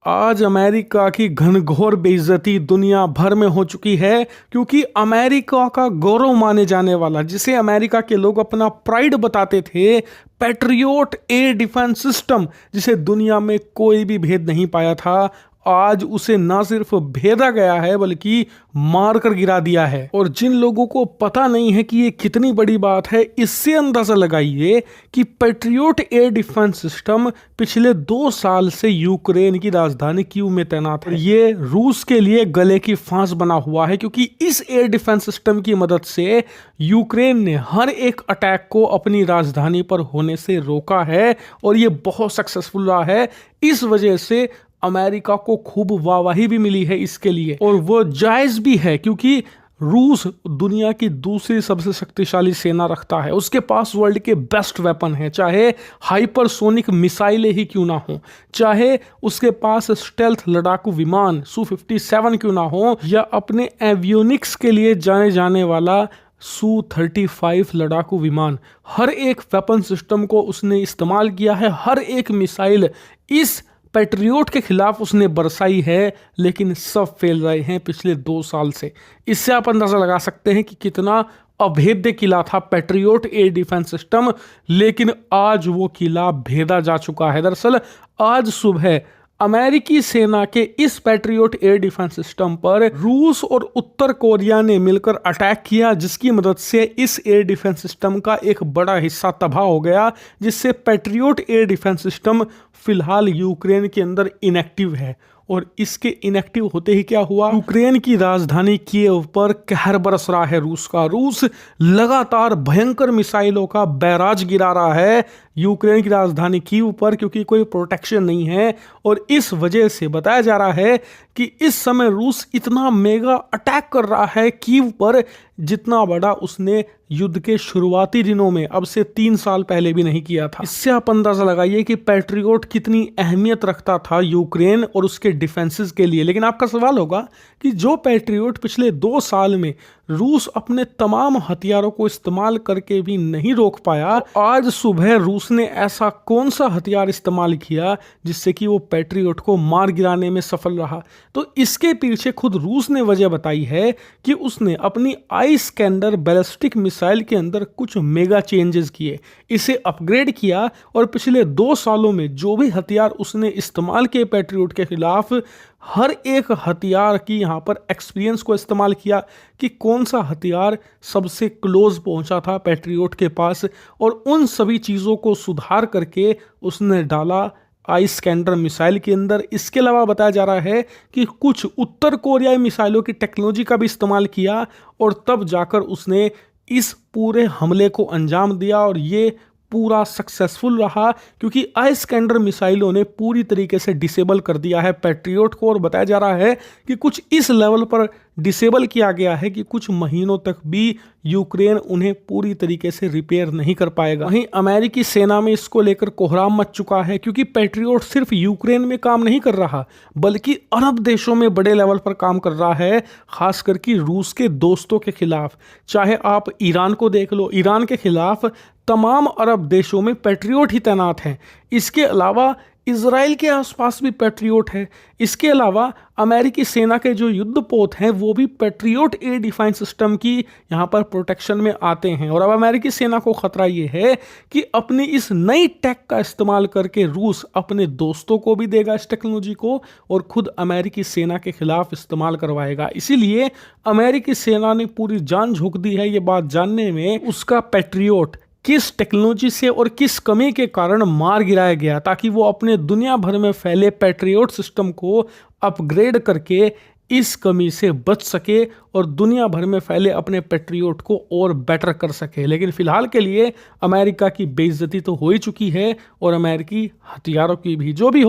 आज अमेरिका की घनघोर बेइज्जती दुनिया भर में हो चुकी है क्योंकि अमेरिका का गौरव माने जाने वाला, जिसे अमेरिका के लोग अपना प्राइड बताते थे, पैट्रियोट एयर डिफेंस सिस्टम, जिसे दुनिया में कोई भी भेद नहीं पाया था, आज उसे ना सिर्फ भेदा गया है बल्कि मार कर गिरा दिया है। और जिन लोगों को पता नहीं है कि ये कितनी बड़ी बात है, इससे अंदाजा लगाइए कि पैट्रियोट एयर डिफेंस सिस्टम पिछले 2 साल से यूक्रेन की राजधानी कीव में तैनात है। ये रूस के लिए गले की फांस बना हुआ है क्योंकि इस एयर डिफेंस सिस्टम की मदद से यूक्रेन ने हर एक अटैक को अपनी राजधानी पर होने से रोका है और ये बहुत सक्सेसफुल रहा है। इस वजह से अमेरिका को खूब वाहवाही भी मिली है इसके लिए, और वो जायज भी है क्योंकि रूस दुनिया की दूसरी सबसे शक्तिशाली सेना रखता है। उसके पास वर्ल्ड के बेस्ट वेपन है, चाहे हाइपरसोनिक मिसाइलें ही क्यों ना हो, चाहे उसके पास स्टेल्थ लड़ाकू विमान Su-57 क्यों ना हो, या अपने एवियोनिक्स के लिए जाने जाने वाला Su-35 लड़ाकू विमान। हर एक वेपन सिस्टम को उसने इस्तेमाल किया है, हर एक मिसाइल इस पैट्रियोट के खिलाफ उसने बरसाई है, लेकिन सब फेल रहे हैं पिछले 2 साल से। इससे आप अंदाजा लगा सकते हैं कि कितना अभेद्य किला था पैट्रियोट एयर डिफेंस सिस्टम, लेकिन आज वो किला भेदा जा चुका है। दरअसल आज सुबह अमेरिकी सेना के इस पैट्रियोट एयर डिफेंस सिस्टम पर रूस और उत्तर कोरिया ने मिलकर अटैक किया, जिसकी मदद से इस एयर डिफेंस सिस्टम का एक बड़ा हिस्सा तबाह हो गया, जिससे पैट्रियोट एयर डिफेंस सिस्टम फिलहाल यूक्रेन के अंदर इनएक्टिव है। और इसके इनएक्टिव होते ही क्या हुआ, यूक्रेन की राजधानी कीव पर कहर बरस रहा है रूस का। रूस लगातार भयंकर मिसाइलों का बैराज गिरा रहा है यूक्रेन की राजधानी कीव पर, क्योंकि कोई प्रोटेक्शन नहीं है। और इस वजह से बताया जा रहा है कि इस समय रूस इतना मेगा अटैक कर रहा है कीव पर, जितना बड़ा उसने युद्ध के शुरुआती दिनों में अब से 3 साल पहले भी नहीं किया था। इससे आप अंदाजा लगाइए कि पैट्रियोट कितनी अहमियत रखता था यूक्रेन और उसके डिफेंसेस के लिए। लेकिन आपका सवाल होगा कि जो पैट्रियोट पिछले 2 साल में रूस अपने तमाम हथियारों को इस्तेमाल करके भी नहीं रोक पाया, आज सुबह रूस ने ऐसा कौन सा हथियार इस्तेमाल किया जिससे कि वो पैट्रियोट को मार गिराने में सफल रहा। तो इसके पीछे खुद रूस ने वजह बताई है कि उसने अपनी आइस्कैंडर बैलिस्टिक मिसाइल के अंदर कुछ मेगा चेंजेस किए, इसे अपग्रेड किया, और पिछले 2 सालों में जो भी हथियार उसने इस्तेमाल किए पैट्रियोट के खिलाफ, हर एक हथियार की यहाँ पर एक्सपीरियंस को इस्तेमाल किया कि कौन सा हथियार सबसे क्लोज पहुंचा था पैट्रियोट के पास, और उन सभी चीज़ों को सुधार करके उसने डाला आइस्कैंडर मिसाइल के अंदर। इसके अलावा बताया जा रहा है कि कुछ उत्तर कोरियाई मिसाइलों की टेक्नोलॉजी का भी इस्तेमाल किया, और तब जाकर उसने इस पूरे हमले को अंजाम दिया, और ये पूरा सक्सेसफुल रहा क्योंकि आइस्कैंडर मिसाइलों ने पूरी तरीके से डिसेबल कर दिया है पैट्रियोट को। और बताया जा रहा है कि कुछ इस लेवल पर डिसेबल किया गया है कि कुछ महीनों तक भी यूक्रेन उन्हें पूरी तरीके से रिपेयर नहीं कर पाएगा। वहीं अमेरिकी सेना में इसको लेकर कोहराम मच चुका है क्योंकि पैट्रियोट सिर्फ यूक्रेन में काम नहीं कर रहा बल्कि अरब देशों में बड़े लेवल पर काम कर रहा है, खासकर कि रूस के दोस्तों के खिलाफ। चाहे आप ईरान को देख लो, ईरान के खिलाफ तमाम अरब देशों में पैट्रियोट ही तैनात हैं। इसके अलावा इजराइल के आसपास भी पैट्रियोट है। इसके अलावा अमेरिकी सेना के जो युद्धपोत हैं वो भी पैट्रियोट एयर डिफेंस सिस्टम की यहाँ पर प्रोटेक्शन में आते हैं। और अब अमेरिकी सेना को खतरा ये है कि अपनी इस नई टेक का इस्तेमाल करके रूस अपने दोस्तों को भी देगा इस टेक्नोलॉजी को, और खुद अमेरिकी सेना के खिलाफ इस्तेमाल करवाएगा। इसीलिए अमेरिकी सेना ने पूरी जान झोंक दी है ये बात जानने में उसका पैट्रियोट किस टेक्नोलॉजी से और किस कमी के कारण मार गिराया गया, ताकि वो अपने दुनिया भर में फैले पैट्रियोट सिस्टम को अपग्रेड करके इस कमी से बच सके और दुनिया भर में फैले अपने पैट्रियोट को और बेटर कर सके। लेकिन फिलहाल के लिए अमेरिका की बेइज्जती तो हो ही चुकी है, और अमेरिकी हथियारों की भी। जो भी हो,